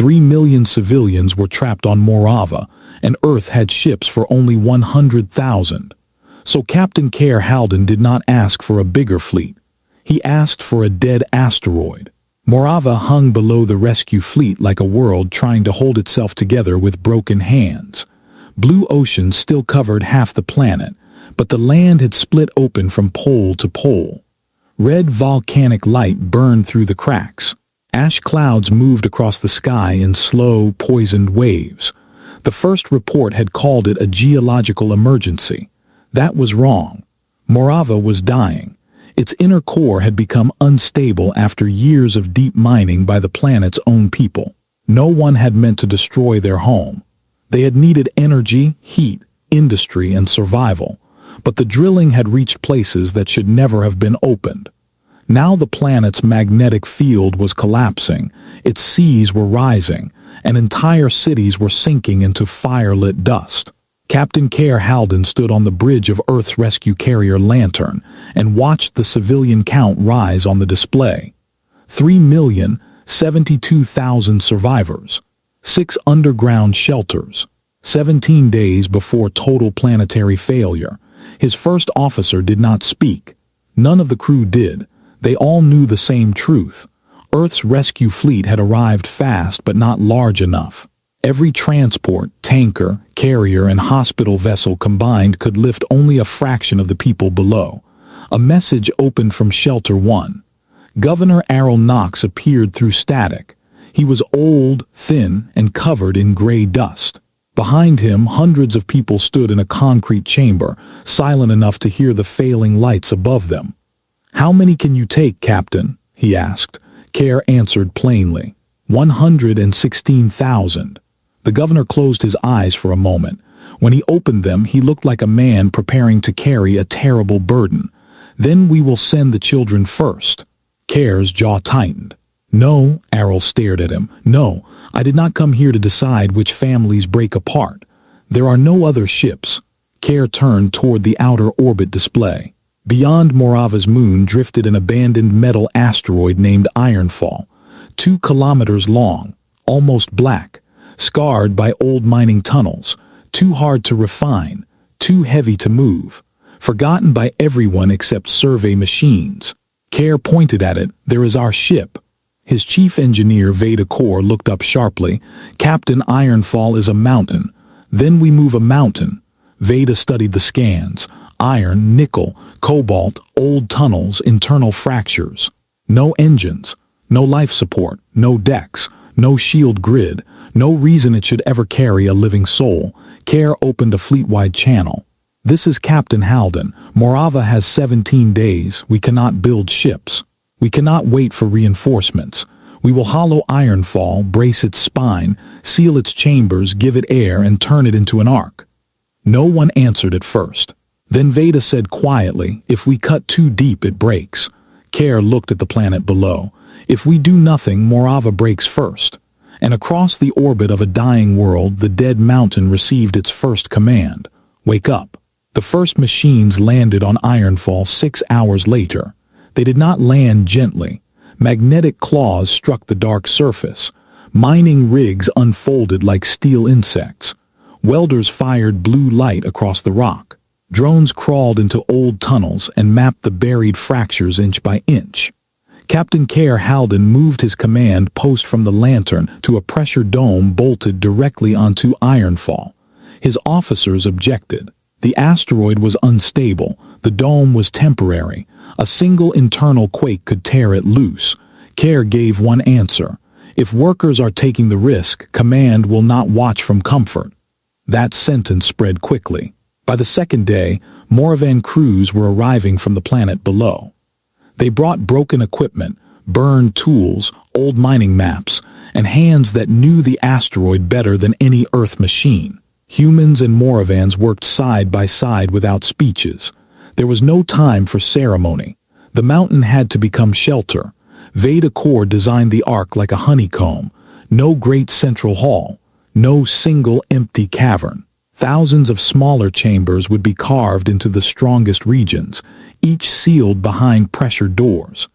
3 million civilians were trapped on Morava, and Earth had ships for only 100,000. So Captain Keir Halden did not ask for a bigger fleet. He asked for a dead asteroid. Morava hung below the rescue fleet like a world trying to hold itself together with broken hands. Blue ocean still covered half the planet, but the land had split open from pole to pole. Red volcanic light burned through the cracks. Ash clouds moved across the sky in slow, poisoned waves. The first report had called it a geological emergency. That was wrong. Morava was dying. Its inner core had become unstable after years of deep mining by the planet's own people. No one had meant to destroy their home. They had needed energy, heat, industry, and survival. But the drilling had reached places that should never have been opened. Now the planet's magnetic field was collapsing, its seas were rising, and entire cities were sinking into fire-lit dust. Captain Keir Halden stood on the bridge of Earth's rescue carrier Lantern and watched the civilian count rise on the display. 3,072,000 survivors, 6 underground shelters, 17 days before total planetary failure. His first officer did not speak. None of the crew did. They all knew the same truth. Earth's rescue fleet had arrived fast but not large enough. Every transport, tanker, carrier, and hospital vessel combined could lift only a fraction of the people below. A message opened from Shelter 1. Governor Errol Knox appeared through static. He was old, thin, and covered in gray dust. Behind him, hundreds of people stood in a concrete chamber, silent enough to hear the failing lights above them. "How many can you take, Captain?" he asked. Keir answered plainly. 116,000. The governor closed his eyes for a moment. When he opened them, he looked like a man preparing to carry a terrible burden. "Then we will send the children first." Keir's jaw tightened. "No," Errol stared at him. "No, I did not come here to decide which families break apart. There are no other ships." Keir turned toward the outer orbit display. Beyond Morava's moon drifted an abandoned metal asteroid named Ironfall, 2 kilometers long, almost black, scarred by old mining tunnels, too hard to refine, too heavy to move, forgotten by everyone except survey machines. Keir pointed at it. "There is our ship." His chief engineer Veda Kaur looked up sharply. "Captain, Ironfall is a mountain. Then we move a mountain." Veda studied the scans. Iron, nickel, cobalt, old tunnels, internal fractures. No engines, no life support, no decks, no shield grid, no reason it should ever carry a living soul. Keir opened a fleet-wide channel. "This is Captain Halden. Morava has 17 days. We cannot build ships. We cannot wait for reinforcements. We will hollow Ironfall, brace its spine, seal its chambers, give it air, and turn it into an ark." No one answered at first. Then Veda said quietly, "If we cut too deep, it breaks." Keir looked at the planet below. "If we do nothing, Morava breaks first." And across the orbit of a dying world, the dead mountain received its first command. "Wake up." The first machines landed on Ironfall 6 hours later. They did not land gently. Magnetic claws struck the dark surface. Mining rigs unfolded like steel insects. Welders fired blue light across the rock. Drones crawled into old tunnels and mapped the buried fractures inch by inch. Captain Keir Halden moved his command post from the Lantern to a pressure dome bolted directly onto Ironfall. His officers objected. The asteroid was unstable. The dome was temporary. A single internal quake could tear it loose. Keir gave one answer. "If workers are taking the risk, command will not watch from comfort." That sentence spread quickly. By the second day, Moravan crews were arriving from the planet below. They brought broken equipment, burned tools, old mining maps, and hands that knew the asteroid better than any Earth machine. Humans and Moravans worked side by side without speeches. There was no time for ceremony. The mountain had to become shelter. Veda Kaur designed the Ark like a honeycomb. No great central hall. No single empty cavern. Thousands of smaller chambers would be carved into the strongest regions, each sealed behind pressure doors.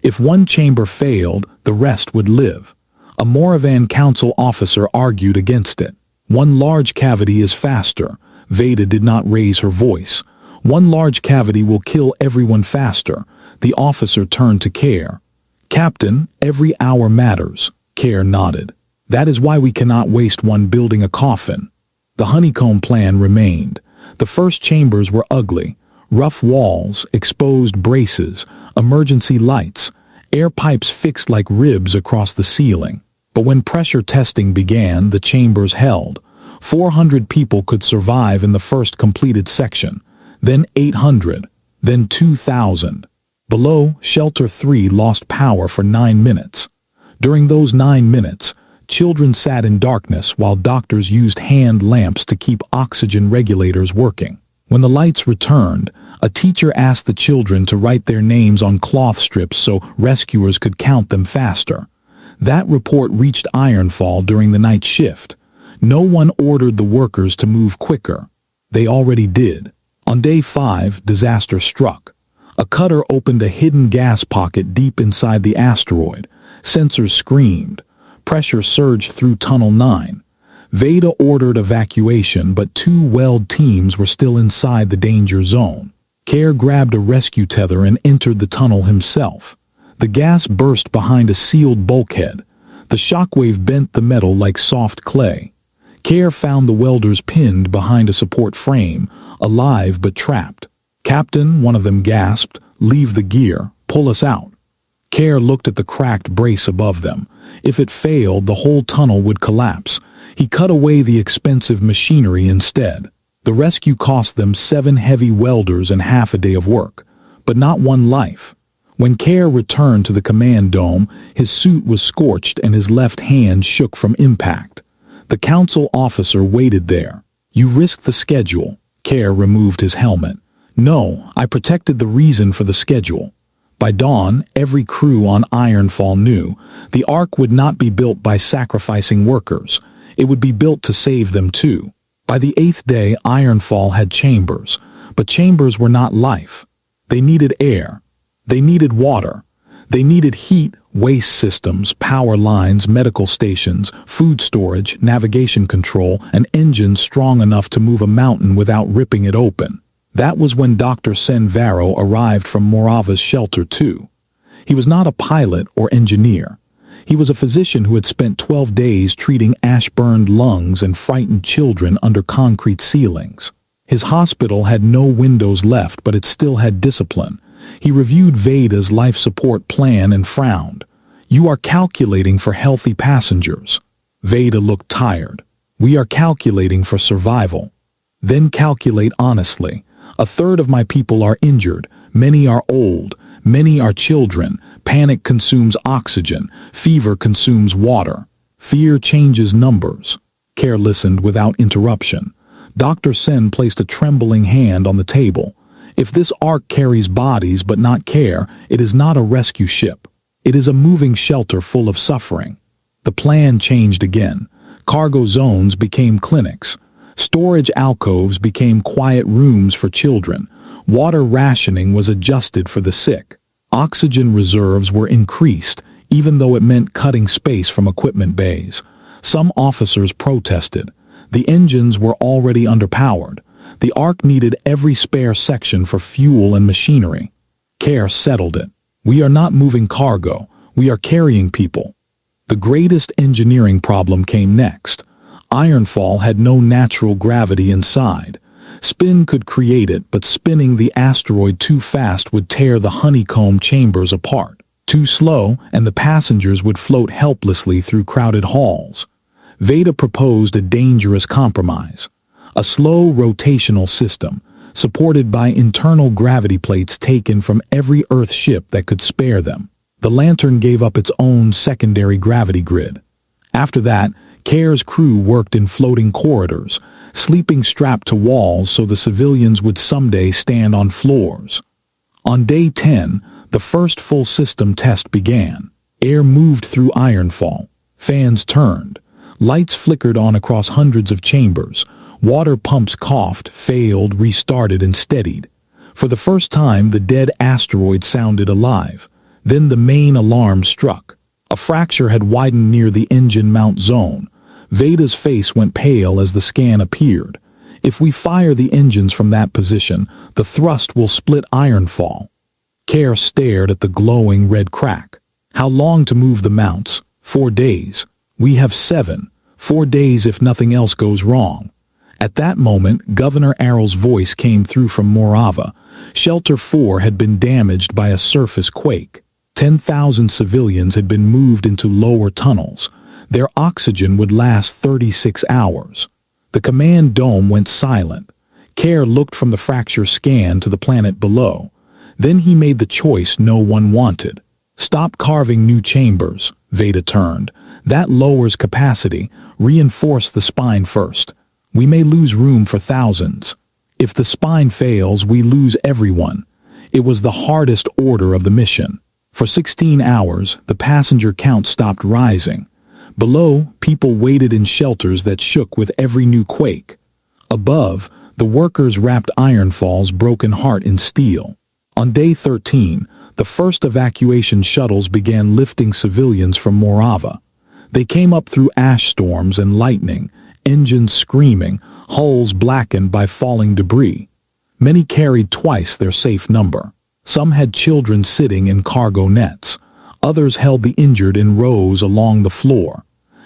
If one chamber failed, the rest would live. A Moravan council officer argued against it. One large cavity is faster. Veda did not raise her voice. One large cavity will kill everyone faster. The officer turned to Keir. Captain, every hour matters. Keir nodded. That is why we cannot waste one building a coffin. The honeycomb plan remained. The first chambers were ugly. Rough walls, exposed braces, emergency lights, air pipes fixed like ribs across the ceiling. But when pressure testing began, the chambers held. 400 people could survive in the first completed section, then 800, then 2,000. Below, Shelter 3 lost power for 9 minutes. During those 9 minutes, children sat in darkness while doctors used hand lamps to keep oxygen regulators working. When the lights returned, a teacher asked the children to write their names on cloth strips so rescuers could count them faster. That report reached Ironfall during the night shift. No one ordered the workers to move quicker. They already did. On day 5, disaster struck. A cutter opened a hidden gas pocket deep inside the asteroid. Sensors screamed. Pressure surged through Tunnel 9. Veda ordered evacuation, but 2 weld teams were still inside the danger zone. Keir grabbed a rescue tether and entered the tunnel himself. The gas burst behind a sealed bulkhead. The shockwave bent the metal like soft clay. Keir found the welders pinned behind a support frame, alive but trapped. "Captain," one of them gasped, "leave the gear, pull us out." Keir looked at the cracked brace above them. If it failed, the whole tunnel would collapse. He cut away the expensive machinery instead. The rescue cost them 7 heavy welders and half a day of work, but not one life. When Keir returned to the command dome, his suit was scorched and his left hand shook from impact. The council officer waited there. "You risked the schedule." Keir removed his helmet. "No, I protected the reason for the schedule." By dawn, every crew on Ironfall knew the Ark would not be built by sacrificing workers. It would be built to save them too. By the 8th day, Ironfall had chambers, but chambers were not life. They needed air. They needed water. They needed heat, waste systems, power lines, medical stations, food storage, navigation control, and engines strong enough to move a mountain without ripping it open. That was when Dr. Sen Varro arrived from Morava's Shelter 2. He was not a pilot or engineer. He was a physician who had spent 12 days treating ash-burned lungs and frightened children under concrete ceilings. His hospital had no windows left, but it still had discipline. He reviewed Veda's life support plan and frowned. "You are calculating for healthy passengers." Veda looked tired. "We are calculating for survival." "Then calculate honestly. A third of my people are injured. Many are old. Many are children. Panic consumes oxygen. Fever consumes water. Fear changes numbers." Keir listened without interruption. Dr. Sen placed a trembling hand on the table. "If this Ark carries bodies but not care, it is not a rescue ship. It is a moving shelter full of suffering." The plan changed again. Cargo zones became clinics. Storage alcoves became quiet rooms for children. Water rationing was adjusted for the sick. Oxygen reserves were increased, even though it meant cutting space from equipment bays. Some officers protested. The engines were already underpowered. The Ark needed every spare section for fuel and machinery. Keir settled it. "We are not moving cargo. We are carrying people." The greatest engineering problem came next. Ironfall had no natural gravity inside. Spin could create it, but spinning the asteroid too fast would tear the honeycomb chambers apart. Too slow, and the passengers would float helplessly through crowded halls. Veda proposed a dangerous compromise. A slow rotational system, supported by internal gravity plates taken from every Earth ship that could spare them. The Lantern gave up its own secondary gravity grid. After that, Keir's crew worked in floating corridors, sleeping strapped to walls so the civilians would someday stand on floors. On day 10, the first full system test began. Air moved through Ironfall. Fans turned. Lights flickered on across hundreds of chambers. Water pumps coughed, failed, restarted, and steadied. For the first time, the dead asteroid sounded alive. Then the main alarm struck. A fracture had widened near the engine mount zone. Veda's face went pale as the scan appeared. If we fire the engines from that position, the thrust will split Ironfall. Keir stared at the glowing red crack. How long to move the mounts? 4 days. We have 7. 4 days if nothing else goes wrong. At that moment, Governor Arrow's voice came through from Morava. Shelter 4 had been damaged by a surface quake. 10,000 civilians had been moved into lower tunnels. Their oxygen would last 36 hours. The command dome went silent. Keir looked from the fracture scan to the planet below. Then he made the choice no one wanted. Stop carving new chambers, Veda turned. That lowers capacity. Reinforce the spine first. We may lose room for thousands. If the spine fails, we lose everyone. It was the hardest order of the mission. For 16 hours, the passenger count stopped rising. Below, people waited in shelters that shook with every new quake. Above, the workers wrapped Ironfall's broken heart in steel. On day 13, the first evacuation shuttles began lifting civilians from Morava. They came up through ash storms and lightning, engines screaming, hulls blackened by falling debris. Many carried twice their safe number. Some had children sitting in cargo nets. Others held the injured in rows along the floor.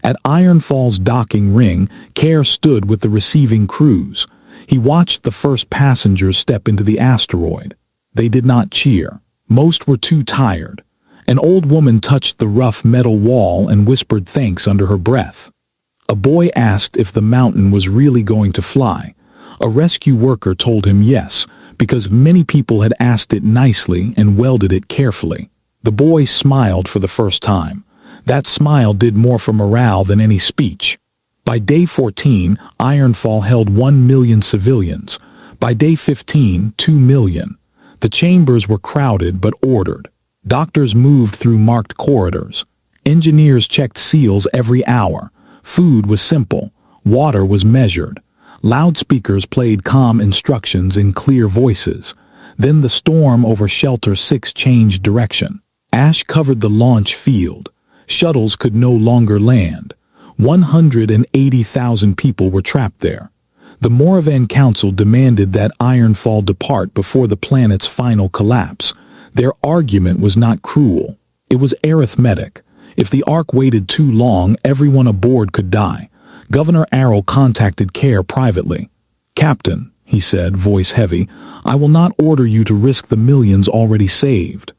At Ironfall's docking ring, Keir stood with the receiving crews. He watched the first passengers step into the asteroid. They did not cheer. Most were too tired. An old woman touched the rough metal wall and whispered thanks under her breath. A boy asked if the mountain was really going to fly. A rescue worker told him yes, because many people had asked it nicely and welded it carefully. The boy smiled for the first time. That smile did more for morale than any speech. By day 14, Ironfall held 1 million civilians. By day 15, 2 million. The chambers were crowded but ordered. Doctors moved through marked corridors. Engineers checked seals every hour. Food was simple. Water was measured. Loudspeakers played calm instructions in clear voices. Then the storm over Shelter 6 changed direction. Ash covered the launch field. Shuttles could no longer land. 180,000 people were trapped there. The Moravan Council demanded that Ironfall depart before the planet's final collapse. Their argument was not cruel. It was arithmetic. If the Ark waited too long, everyone aboard could die. Governor Arrow contacted Keir privately. "Captain," he said, voice heavy, "I will not order you to risk the millions already saved."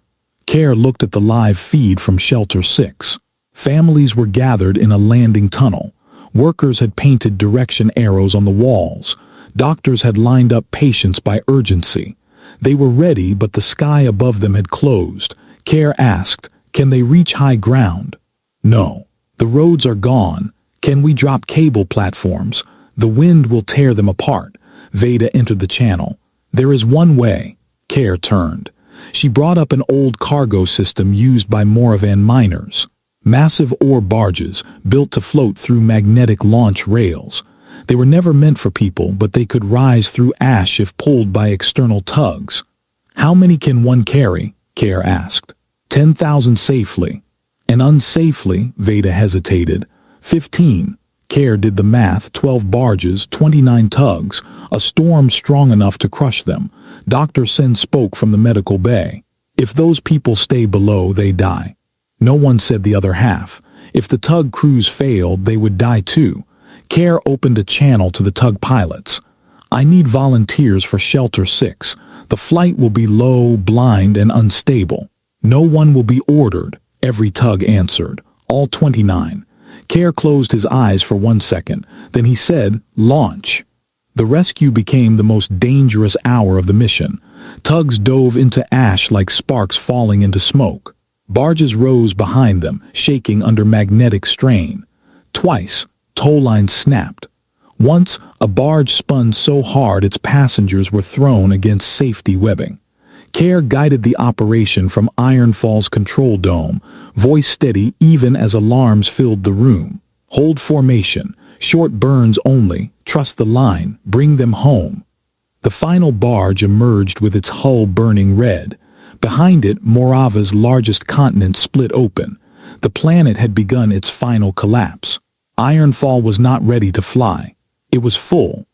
Keir looked at the live feed from Shelter 6. Families were gathered in a landing tunnel. Workers had painted direction arrows on the walls. Doctors had lined up patients by urgency. They were ready, but the sky above them had closed. Keir asked, "Can they reach high ground?" "No. The roads are gone. Can we drop cable platforms? The wind will tear them apart." Veda entered the channel. "There is one way." Keir turned. She brought up an old cargo system used by Moravan miners. Massive ore barges, built to float through magnetic launch rails. They were never meant for people, but they could rise through ash if pulled by external tugs. "How many can one carry?" Keir asked. 10,000 safely. And unsafely, Veda hesitated. 15. Keir did the math, 12 barges, 29 tugs, a storm strong enough to crush them. Dr. Sen spoke from the medical bay. "If those people stay below, they die." No one said the other half. If the tug crews failed, they would die too. Keir opened a channel to the tug pilots. "I need volunteers for Shelter 6. The flight will be low, blind, and unstable." "No one will be ordered," every tug answered. All 29. Keir closed his eyes for 1 second. Then he said, "Launch." The rescue became the most dangerous hour of the mission. Tugs dove into ash like sparks falling into smoke. Barges rose behind them, shaking under magnetic strain. Twice, tow lines snapped. Once, a barge spun so hard its passengers were thrown against safety webbing. Keir guided the operation from Ironfall's control dome, voice steady even as alarms filled the room. "Hold formation. Short burns only. Trust the line. Bring them home." The final barge emerged with its hull burning red. Behind it, Morava's largest continent split open. The planet had begun its final collapse. Ironfall was not ready to fly. It was full.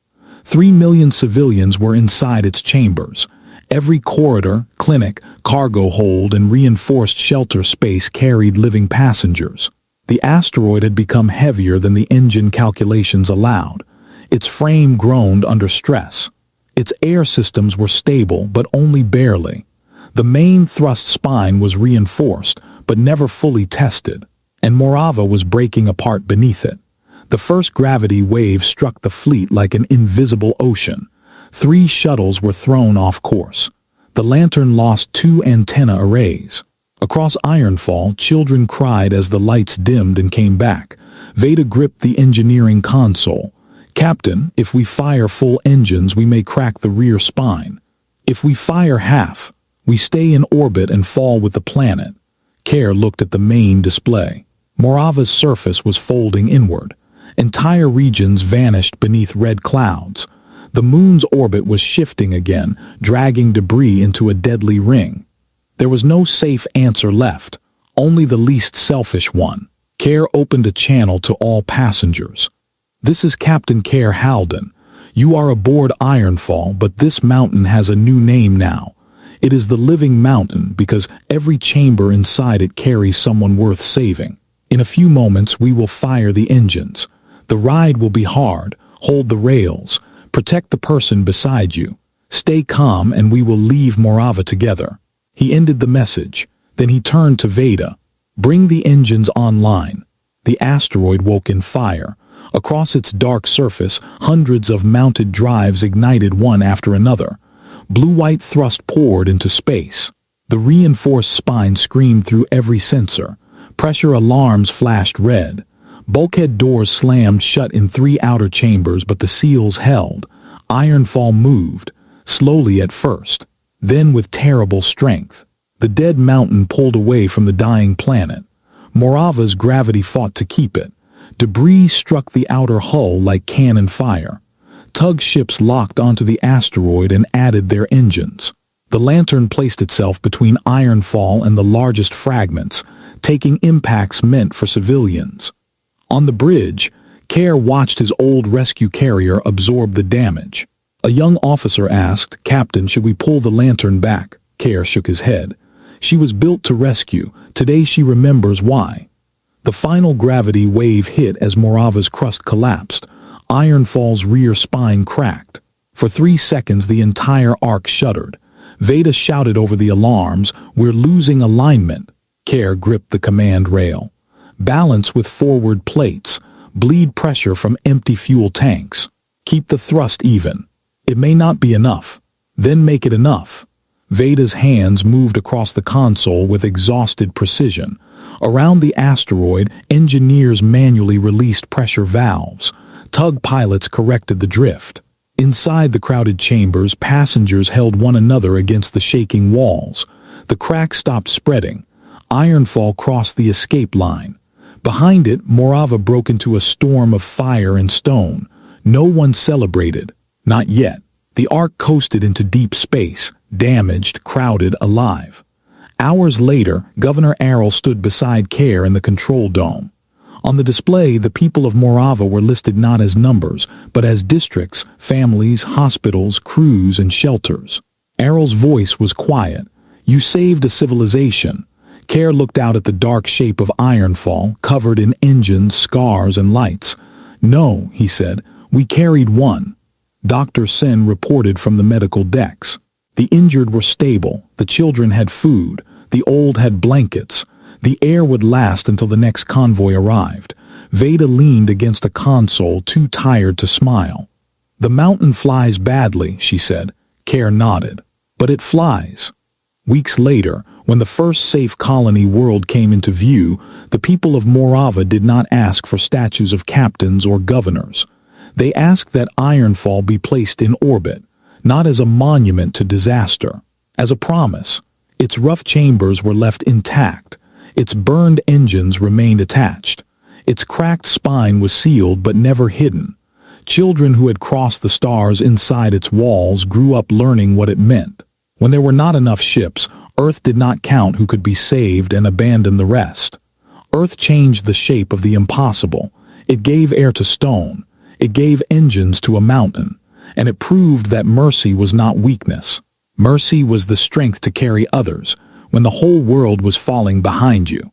3 million civilians were inside its chambers. Every corridor, clinic, cargo hold, and reinforced shelter space carried living passengers. The asteroid had become heavier than the engine calculations allowed. Its frame groaned under stress. Its air systems were stable, but only barely. The main thrust spine was reinforced, but never fully tested, and Morava was breaking apart beneath it. The first gravity wave struck the fleet like an invisible ocean. 3 shuttles were thrown off course. The Lantern lost 2 antenna arrays. Across Ironfall, children cried as the lights dimmed and came back. Veda gripped the engineering console. "Captain, if we fire full engines, we may crack the rear spine. If we fire half, we stay in orbit and fall with the planet." Keir looked at the main display. Morava's surface was folding inward. Entire regions vanished beneath red clouds. The moon's orbit was shifting again, dragging debris into a deadly ring. There was no safe answer left, only the least selfish one. Keir opened a channel to all passengers. "This is Captain Keir Halden. You are aboard Ironfall, but this mountain has a new name now. It is the Living Mountain because every chamber inside it carries someone worth saving. In a few moments we will fire the engines. The ride will be hard. Hold the rails. Protect the person beside you. Stay calm and we will leave Morava together." He ended the message. Then he turned to Veda. "Bring the engines online." The asteroid woke in fire. Across its dark surface, hundreds of mounted drives ignited one after another. Blue-white thrust poured into space. The reinforced spine screamed through every sensor. Pressure alarms flashed red. Bulkhead doors slammed shut in 3 outer chambers, but the seals held. Ironfall moved, slowly at first, then with terrible strength. The dead mountain pulled away from the dying planet. Morava's gravity fought to keep it. Debris struck the outer hull like cannon fire. Tug ships locked onto the asteroid and added their engines. The Lantern placed itself between Ironfall and the largest fragments, taking impacts meant for civilians. On the bridge, Keir watched his old rescue carrier absorb the damage. A young officer asked, "Captain, should we pull the Lantern back?" Keir shook his head. "She was built to rescue. Today she remembers why." The final gravity wave hit as Morava's crust collapsed. Ironfall's rear spine cracked. For 3 seconds the entire Ark shuddered. Veda shouted over the alarms, "We're losing alignment." Keir gripped the command rail. "Balance with forward plates. Bleed pressure from empty fuel tanks. Keep the thrust even. It may not be enough. Then make it enough." Veda's hands moved across the console with exhausted precision. Around the asteroid, engineers manually released pressure valves. Tug pilots corrected the drift. Inside the crowded chambers, passengers held one another against the shaking walls. The cracks stopped spreading. Ironfall crossed the escape line. Behind it, Morava broke into a storm of fire and stone. No one celebrated. Not yet. The Ark coasted into deep space, damaged, crowded, alive. Hours later, Governor Errol stood beside Keir in the control dome. On the display, the people of Morava were listed not as numbers, but as districts, families, hospitals, crews, and shelters. Errol's voice was quiet. "You saved a civilization." Keir looked out at the dark shape of Ironfall, covered in engines, scars, and lights. "No," he said, "we carried one." Dr. Sen reported from the medical decks. The injured were stable, the children had food, the old had blankets. The air would last until the next convoy arrived. Veda leaned against a console, too tired to smile. "The mountain flies badly," she said. Keir nodded. "But it flies." Weeks later, when the first safe colony world came into view, the people of Morava did not ask for statues of captains or governors. They asked that Ironfall be placed in orbit, not as a monument to disaster, as a promise. Its rough chambers were left intact. Its burned engines remained attached. Its cracked spine was sealed but never hidden. Children who had crossed the stars inside its walls grew up learning what it meant. When there were not enough ships, Earth did not count who could be saved and abandon the rest. Earth changed the shape of the impossible. It gave air to stone. It gave engines to a mountain. And it proved that mercy was not weakness. Mercy was the strength to carry others when the whole world was falling behind you.